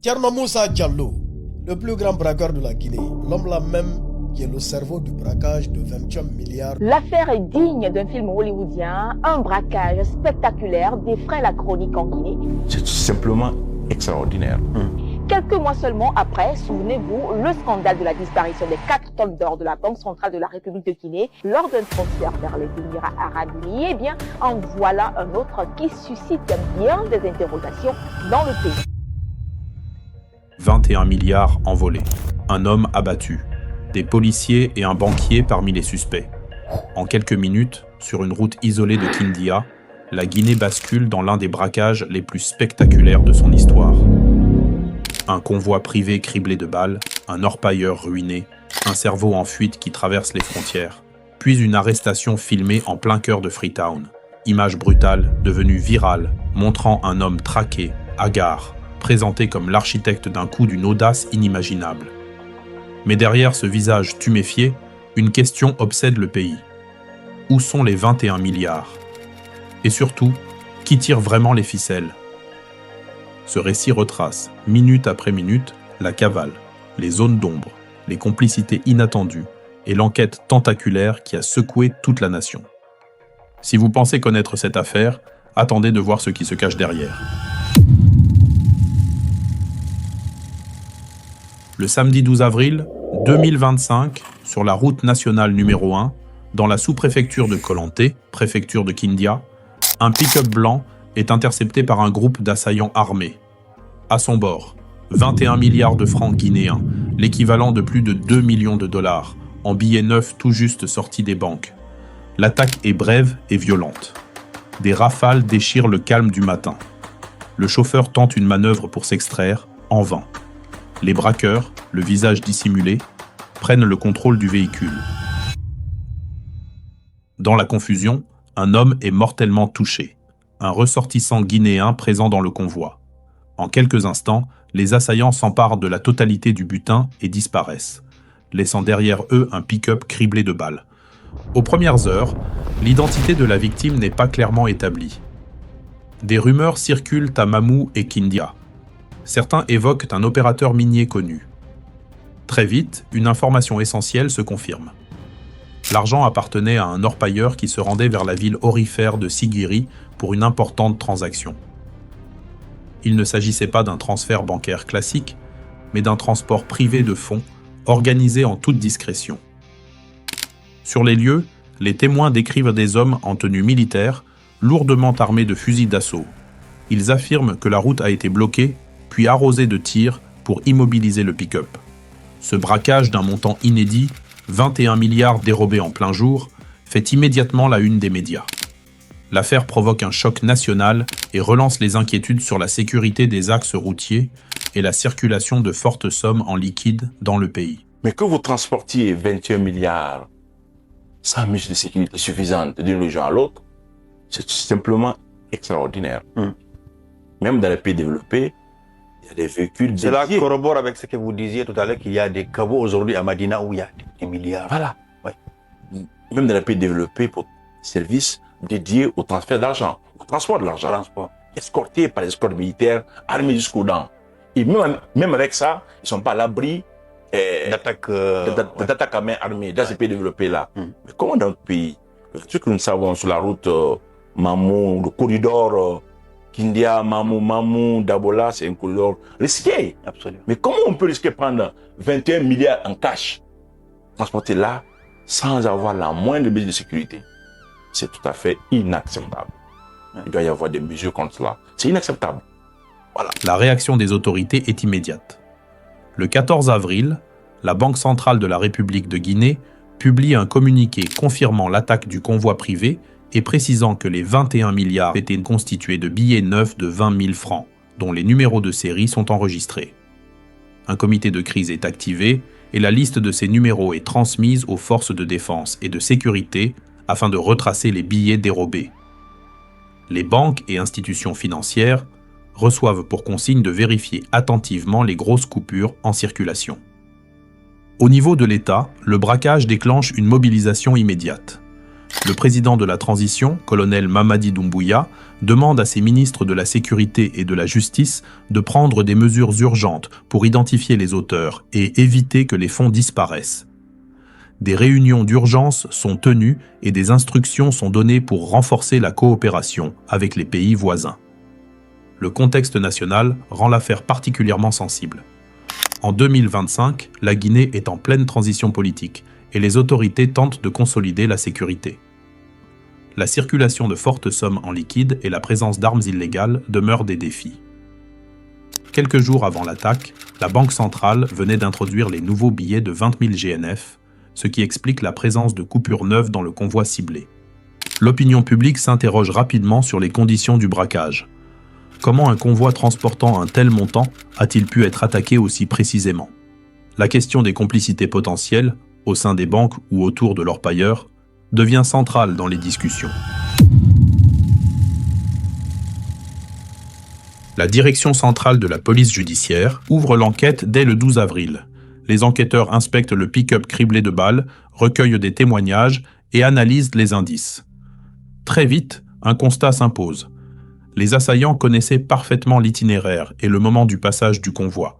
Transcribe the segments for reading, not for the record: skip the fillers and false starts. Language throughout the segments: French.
Thierno Moussa Diallo, le plus grand braqueur de la Guinée, l'homme là même qui est le cerveau du braquage de 21 milliards. L'affaire est digne d'un film hollywoodien. Un braquage spectaculaire défraie la chronique en Guinée. C'est tout simplement extraordinaire. Quelques mois seulement après, souvenez-vous, le scandale de la disparition des 4 tonnes d'or de la Banque centrale de la République de Guinée lors d'un transfert vers les Émirats arabes unis. Eh bien, en voilà un autre qui suscite bien des interrogations dans le pays. 21 milliards envolés. Un homme abattu. Des policiers et un banquier parmi les suspects. En quelques minutes, sur une route isolée de Kindia, la Guinée bascule dans l'un des braquages les plus spectaculaires de son histoire. Un convoi privé criblé de balles, un orpailleur ruiné, un cerveau en fuite qui traverse les frontières, puis une arrestation filmée en plein cœur de Freetown. Image brutale, devenue virale, montrant un homme traqué, hagard, présenté comme l'architecte d'un coup d'une audace inimaginable. Mais derrière ce visage tuméfié, une question obsède le pays. Où sont les 21 milliards? Et surtout, qui tire vraiment les ficelles? Ce récit retrace, minute après minute, la cavale, les zones d'ombre, les complicités inattendues et l'enquête tentaculaire qui a secoué toute la nation. Si vous pensez connaître cette affaire, attendez de voir ce qui se cache derrière. Le samedi 12 avril 2025, sur la route nationale numéro 1, dans la sous-préfecture de Kolanté, préfecture de Kindia, un pick-up blanc est intercepté par un groupe d'assaillants armés. À son bord, 21 milliards de francs guinéens, l'équivalent de plus de 2 millions de dollars, en billets neufs tout juste sortis des banques. L'attaque est brève et violente. Des rafales déchirent le calme du matin. Le chauffeur tente une manœuvre pour s'extraire, en vain. Les braqueurs, le visage dissimulé, prennent le contrôle du véhicule. Dans la confusion, un homme est mortellement touché. Un ressortissant guinéen présent dans le convoi. En quelques instants, les assaillants s'emparent de la totalité du butin et disparaissent, laissant derrière eux un pick-up criblé de balles. Aux premières heures, l'identité de la victime n'est pas clairement établie. Des rumeurs circulent à Mamou et Kindia. Certains évoquent un opérateur minier connu. Très vite, une information essentielle se confirme. L'argent appartenait à un orpailleur qui se rendait vers la ville aurifère de Sigiri pour une importante transaction. Il ne s'agissait pas d'un transfert bancaire classique, mais d'un transport privé de fonds, organisé en toute discrétion. Sur les lieux, les témoins décrivent des hommes en tenue militaire, lourdement armés de fusils d'assaut. Ils affirment que la route a été bloquée, puis arrosée de tirs pour immobiliser le pick-up. Ce braquage d'un montant inédit, 21 milliards dérobés en plein jour, fait immédiatement la une des médias. L'affaire provoque un choc national et relance les inquiétudes sur la sécurité des axes routiers et la circulation de fortes sommes en liquide dans le pays. Mais que vous transportiez 21 milliards sans mesure de sécurité suffisante d'une région à l'autre, c'est simplement extraordinaire. Même dans les pays développés, il y a des véhicules dédiés. Cela corrobore avec ce que vous disiez tout à l'heure, qu'il y a des caveaux aujourd'hui à Madina où il y a des milliards. Voilà. Ouais. Même dans les pays développés, pour services dédiés au transfert d'argent, au transport de l'argent, escortés par les escortes militaires, armés jusqu'aux dents. Et même avec ça, ils ne sont pas à l'abri d'attaques à main armée dans ces pays développés-là. Mais comment dans notre pays, ce que nous savons sur la route Mamou, le corridor Kindia, Mamou, Dabola, c'est un corridor risqué. Absolument. Mais comment on peut risquer prendre 21 milliards en cash, transporter là, sans avoir la moindre mesure de sécurité? C'est tout à fait inacceptable. Il doit y avoir des mesures contre cela. C'est inacceptable. Voilà. La réaction des autorités est immédiate. Le 14 avril, la Banque centrale de la République de Guinée publie un communiqué confirmant l'attaque du convoi privé et précisant que les 21 milliards étaient constitués de billets neufs de 20 000 francs, dont les numéros de série sont enregistrés. Un comité de crise est activé et la liste de ces numéros est transmise aux forces de défense et de sécurité afin de retracer les billets dérobés. Les banques et institutions financières reçoivent pour consigne de vérifier attentivement les grosses coupures en circulation. Au niveau de l'État, le braquage déclenche une mobilisation immédiate. Le président de la transition, colonel Mamadi Doumbouya, demande à ses ministres de la Sécurité et de la Justice de prendre des mesures urgentes pour identifier les auteurs et éviter que les fonds disparaissent. Des réunions d'urgence sont tenues et des instructions sont données pour renforcer la coopération avec les pays voisins. Le contexte national rend l'affaire particulièrement sensible. En 2025, la Guinée est en pleine transition politique et les autorités tentent de consolider la sécurité. La circulation de fortes sommes en liquide et la présence d'armes illégales demeurent des défis. Quelques jours avant l'attaque, la Banque centrale venait d'introduire les nouveaux billets de 20 000 GNF, ce qui explique la présence de coupures neuves dans le convoi ciblé. L'opinion publique s'interroge rapidement sur les conditions du braquage. Comment un convoi transportant un tel montant a-t-il pu être attaqué aussi précisément? La question des complicités potentielles, au sein des banques ou autour de leurs payeurs, devient centrale dans les discussions. La direction centrale de la police judiciaire ouvre l'enquête dès le 12 avril. Les enquêteurs inspectent le pick-up criblé de balles, recueillent des témoignages et analysent les indices. Très vite, un constat s'impose. Les assaillants connaissaient parfaitement l'itinéraire et le moment du passage du convoi,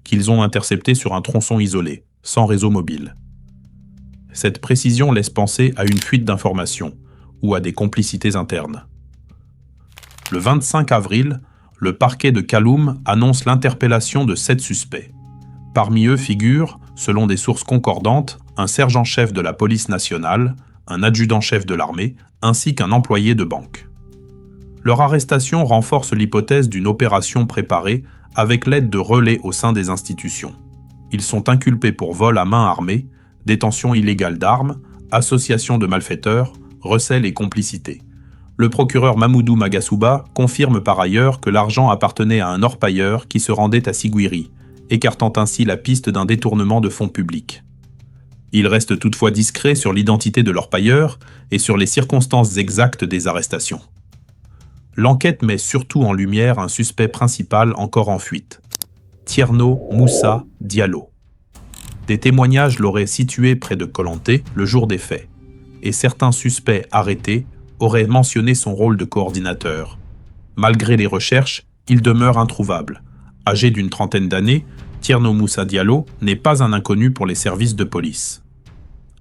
qu'ils ont intercepté sur un tronçon isolé, sans réseau mobile. Cette précision laisse penser à une fuite d'informations ou à des complicités internes. Le 25 avril, le parquet de Kaloum annonce l'interpellation de 7 suspects. Parmi eux figurent, selon des sources concordantes, un sergent-chef de la police nationale, un adjudant-chef de l'armée, ainsi qu'un employé de banque. Leur arrestation renforce l'hypothèse d'une opération préparée avec l'aide de relais au sein des institutions. Ils sont inculpés pour vol à main armée, détention illégale d'armes, association de malfaiteurs, recel et complicité. Le procureur Mamoudou Magasuba confirme par ailleurs que l'argent appartenait à un orpailleur qui se rendait à Siguiri, écartant ainsi la piste d'un détournement de fonds publics. Il reste toutefois discret sur l'identité de l'orpailleur et sur les circonstances exactes des arrestations. L'enquête met surtout en lumière un suspect principal encore en fuite, Thierno Moussa Diallo. Des témoignages l'auraient situé près de Kolanté le jour des faits, et certains suspects arrêtés auraient mentionné son rôle de coordinateur. Malgré les recherches, il demeure introuvable. Âgé d'une trentaine d'années, Thierno Moussa Diallo n'est pas un inconnu pour les services de police.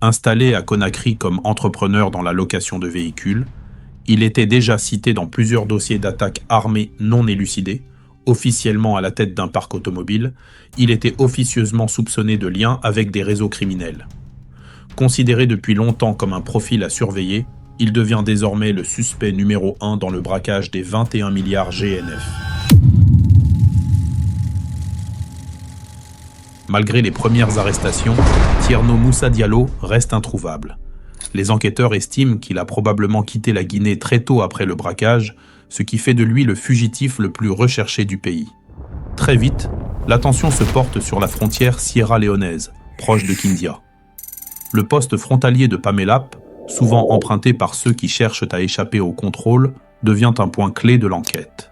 Installé à Conakry comme entrepreneur dans la location de véhicules, il était déjà cité dans plusieurs dossiers d'attaques armées non élucidés. Officiellement à la tête d'un parc automobile, il était officieusement soupçonné de liens avec des réseaux criminels. Considéré depuis longtemps comme un profil à surveiller, il devient désormais le suspect numéro 1 dans le braquage des 21 milliards GNF. Malgré les premières arrestations, Thierno Moussa Diallo reste introuvable. Les enquêteurs estiment qu'il a probablement quitté la Guinée très tôt après le braquage, ce qui fait de lui le fugitif le plus recherché du pays. Très vite, l'attention se porte sur la frontière sierra-léonaise, proche de Kindia. Le poste frontalier de Pamelap, souvent emprunté par ceux qui cherchent à échapper au contrôle, devient un point clé de l'enquête.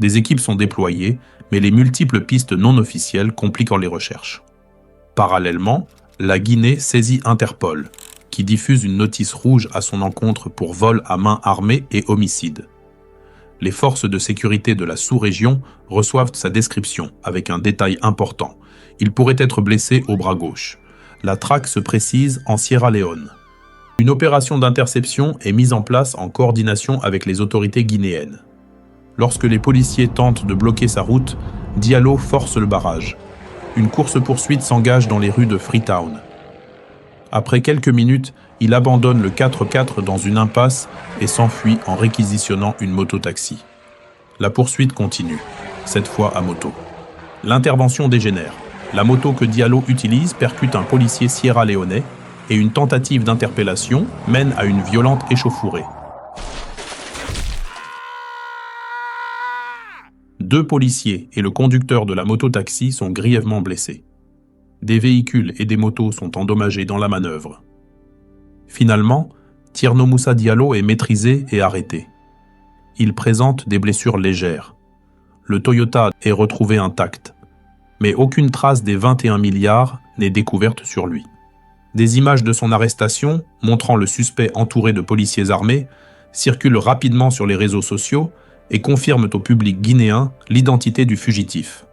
Des équipes sont déployées, mais les multiples pistes non officielles compliquent les recherches. Parallèlement, la Guinée saisit Interpol, qui diffuse une notice rouge à son encontre pour vol à main armée et homicide. Les forces de sécurité de la sous-région reçoivent sa description avec un détail important. Il pourrait être blessé au bras gauche. La traque se précise en Sierra Leone. Une opération d'interception est mise en place en coordination avec les autorités guinéennes. Lorsque les policiers tentent de bloquer sa route, Diallo force le barrage. Une course-poursuite s'engage dans les rues de Freetown. Après quelques minutes, il abandonne le 4x4 dans une impasse et s'enfuit en réquisitionnant une moto-taxi. La poursuite continue, cette fois à moto. L'intervention dégénère. La moto que Diallo utilise percute un policier sierra-léonais et une tentative d'interpellation mène à une violente échauffourée. 2 policiers et le conducteur de la moto-taxi sont grièvement blessés. Des véhicules et des motos sont endommagés dans la manœuvre. Finalement, Thierno Moussa Diallo est maîtrisé et arrêté. Il présente des blessures légères. Le Toyota est retrouvé intact, mais aucune trace des 21 milliards n'est découverte sur lui. Des images de son arrestation, montrant le suspect entouré de policiers armés, circulent rapidement sur les réseaux sociaux et confirment au public guinéen l'identité du fugitif.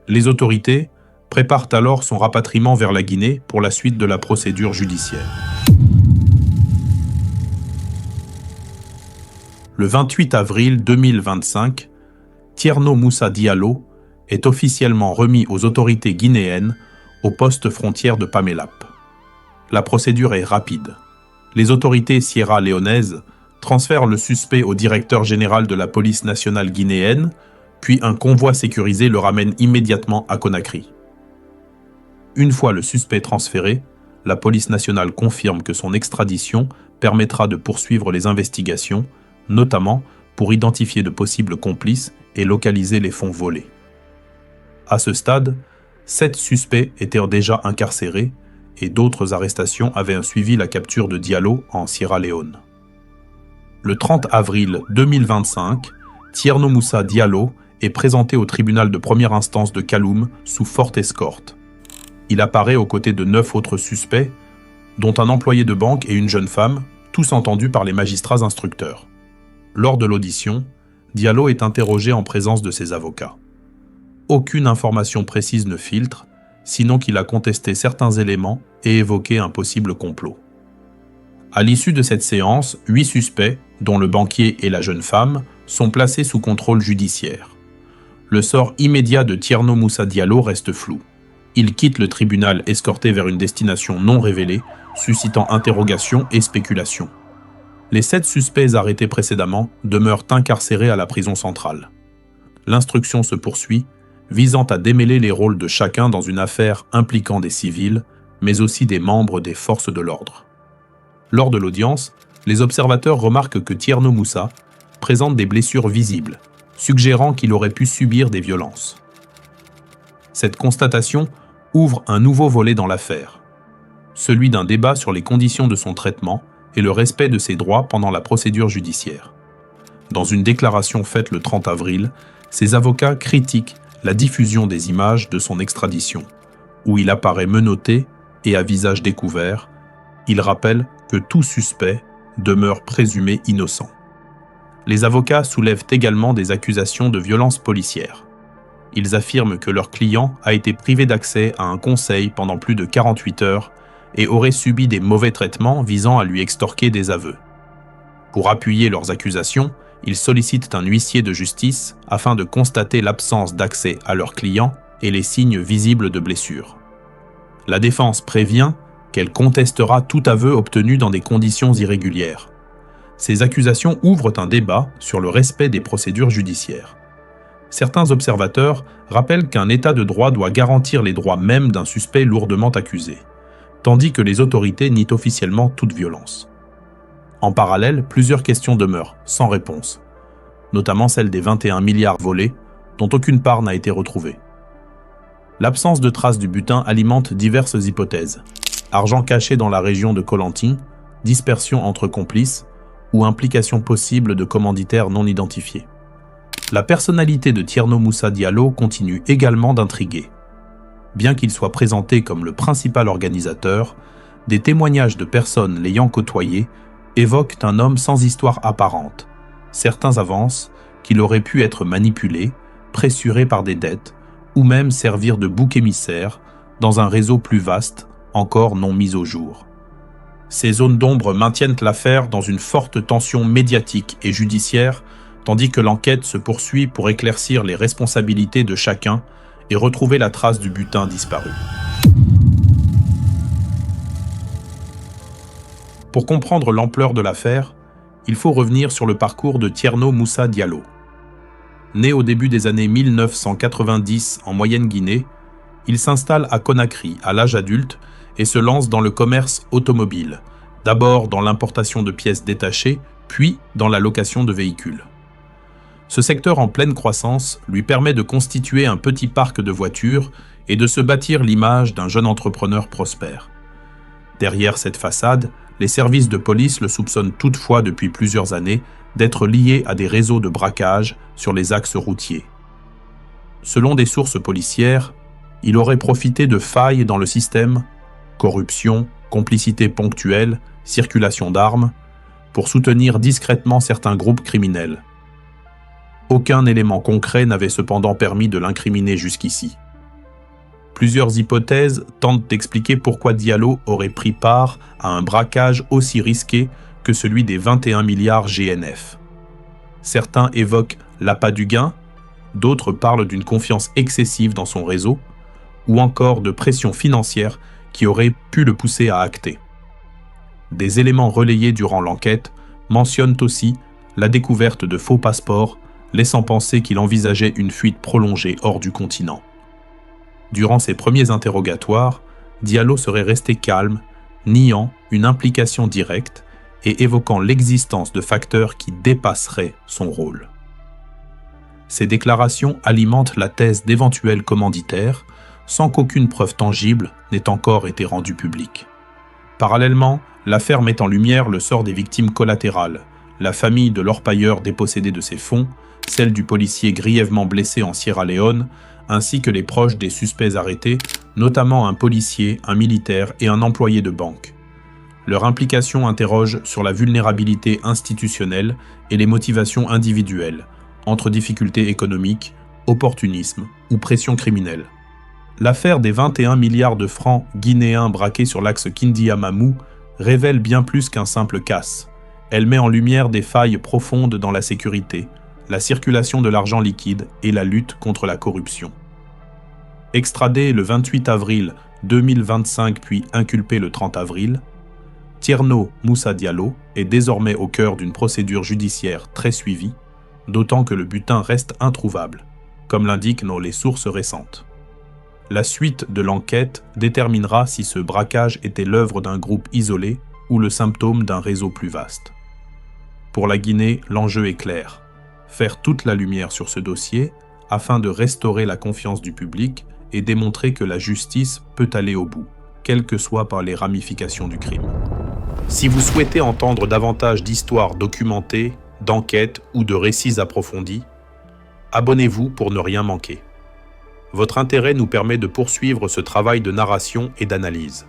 Les autorités préparent alors son rapatriement vers la Guinée pour la suite de la procédure judiciaire. Le 28 avril 2025, Thierno Moussa Diallo est officiellement remis aux autorités guinéennes au poste frontière de Pamelap. La procédure est rapide. Les autorités sierra-léonaises transfèrent le suspect au directeur général de la police nationale guinéenne, puis un convoi sécurisé le ramène immédiatement à Conakry. Une fois le suspect transféré, la police nationale confirme que son extradition permettra de poursuivre les investigations, notamment pour identifier de possibles complices et localiser les fonds volés. À ce stade, 7 suspects étaient déjà incarcérés et d'autres arrestations avaient suivi la capture de Diallo en Sierra Leone. Le 30 avril 2025, Thierno Moussa Diallo est présenté au tribunal de première instance de Kaloum sous forte escorte. Il apparaît aux côtés de 9 autres suspects, dont un employé de banque et une jeune femme, tous entendus par les magistrats instructeurs. Lors de l'audition, Diallo est interrogé en présence de ses avocats. Aucune information précise ne filtre, sinon qu'il a contesté certains éléments et évoqué un possible complot. À l'issue de cette séance, 8 suspects, dont le banquier et la jeune femme, sont placés sous contrôle judiciaire. Le sort immédiat de Thierno Moussa Diallo reste flou. Il quitte le tribunal escorté vers une destination non révélée, suscitant interrogations et spéculations. Les 7 suspects arrêtés précédemment demeurent incarcérés à la prison centrale. L'instruction se poursuit, visant à démêler les rôles de chacun dans une affaire impliquant des civils, mais aussi des membres des forces de l'ordre. Lors de l'audience, les observateurs remarquent que Thierno Moussa présente des blessures visibles, suggérant qu'il aurait pu subir des violences. Cette constatation ouvre un nouveau volet dans l'affaire, celui d'un débat sur les conditions de son traitement et le respect de ses droits pendant la procédure judiciaire. Dans une déclaration faite le 30 avril, ses avocats critiquent la diffusion des images de son extradition, où il apparaît menotté et à visage découvert. Il rappelle que tout suspect demeure présumé innocent. Les avocats soulèvent également des accusations de violence policière. Ils affirment que leur client a été privé d'accès à un conseil pendant plus de 48 heures et aurait subi des mauvais traitements visant à lui extorquer des aveux. Pour appuyer leurs accusations, ils sollicitent un huissier de justice afin de constater l'absence d'accès à leur client et les signes visibles de blessures. La défense prévient qu'elle contestera tout aveu obtenu dans des conditions irrégulières. Ces accusations ouvrent un débat sur le respect des procédures judiciaires. Certains observateurs rappellent qu'un État de droit doit garantir les droits même d'un suspect lourdement accusé, tandis que les autorités nient officiellement toute violence. En parallèle, plusieurs questions demeurent, sans réponse, notamment celle des 21 milliards volés, dont aucune part n'a été retrouvée. L'absence de traces du butin alimente diverses hypothèses. Argent caché dans la région de Kolantin, dispersion entre complices, ou implication possible de commanditaires non identifiés. La personnalité de Thierno Moussa Diallo continue également d'intriguer. Bien qu'il soit présenté comme le principal organisateur, des témoignages de personnes l'ayant côtoyé évoquent un homme sans histoire apparente. Certains avancent qu'il aurait pu être manipulé, pressuré par des dettes, ou même servir de bouc émissaire dans un réseau plus vaste, encore non mis au jour. Ces zones d'ombre maintiennent l'affaire dans une forte tension médiatique et judiciaire, tandis que l'enquête se poursuit pour éclaircir les responsabilités de chacun et retrouver la trace du butin disparu. Pour comprendre l'ampleur de l'affaire, il faut revenir sur le parcours de Thierno Moussa Diallo. Né au début des années 1990 en Moyenne-Guinée, il s'installe à Conakry à l'âge adulte et se lance dans le commerce automobile, d'abord dans l'importation de pièces détachées, puis dans la location de véhicules. Ce secteur en pleine croissance lui permet de constituer un petit parc de voitures et de se bâtir l'image d'un jeune entrepreneur prospère. Derrière cette façade, les services de police le soupçonnent toutefois depuis plusieurs années d'être lié à des réseaux de braquage sur les axes routiers. Selon des sources policières, il aurait profité de failles dans le système, corruption, complicité ponctuelle, circulation d'armes, pour soutenir discrètement certains groupes criminels. Aucun élément concret n'avait cependant permis de l'incriminer jusqu'ici. Plusieurs hypothèses tentent d'expliquer pourquoi Diallo aurait pris part à un braquage aussi risqué que celui des 21 milliards GNF. Certains évoquent l'appât du gain, d'autres parlent d'une confiance excessive dans son réseau, ou encore de pression financière qui aurait pu le pousser à acter. Des éléments relayés durant l'enquête mentionnent aussi la découverte de faux passeports, laissant penser qu'il envisageait une fuite prolongée hors du continent. Durant ses premiers interrogatoires, Diallo serait resté calme, niant une implication directe et évoquant l'existence de facteurs qui dépasseraient son rôle. Ces déclarations alimentent la thèse d'éventuels commanditaires, sans qu'aucune preuve tangible n'ait encore été rendue publique. Parallèlement, l'affaire met en lumière le sort des victimes collatérales, la famille de l'orpailleur dépossédé de ses fonds, celle du policier grièvement blessé en Sierra Leone, ainsi que les proches des suspects arrêtés, notamment un policier, un militaire et un employé de banque. Leur implication interroge sur la vulnérabilité institutionnelle et les motivations individuelles, entre difficultés économiques, opportunisme ou pression criminelle. L'affaire des 21 milliards de francs guinéens braqués sur l'axe Kindia-Mamou révèle bien plus qu'un simple casse. Elle met en lumière des failles profondes dans la sécurité, la circulation de l'argent liquide et la lutte contre la corruption. Extradé le 28 avril 2025 puis inculpé le 30 avril, Thierno Moussa Diallo est désormais au cœur d'une procédure judiciaire très suivie, d'autant que le butin reste introuvable, comme l'indiquent les sources récentes. La suite de l'enquête déterminera si ce braquage était l'œuvre d'un groupe isolé ou le symptôme d'un réseau plus vaste. Pour la Guinée, l'enjeu est clair. Faire toute la lumière sur ce dossier afin de restaurer la confiance du public et démontrer que la justice peut aller au bout, quelles que soient par les ramifications du crime. Si vous souhaitez entendre davantage d'histoires documentées, d'enquêtes ou de récits approfondis, abonnez-vous pour ne rien manquer. Votre intérêt nous permet de poursuivre ce travail de narration et d'analyse.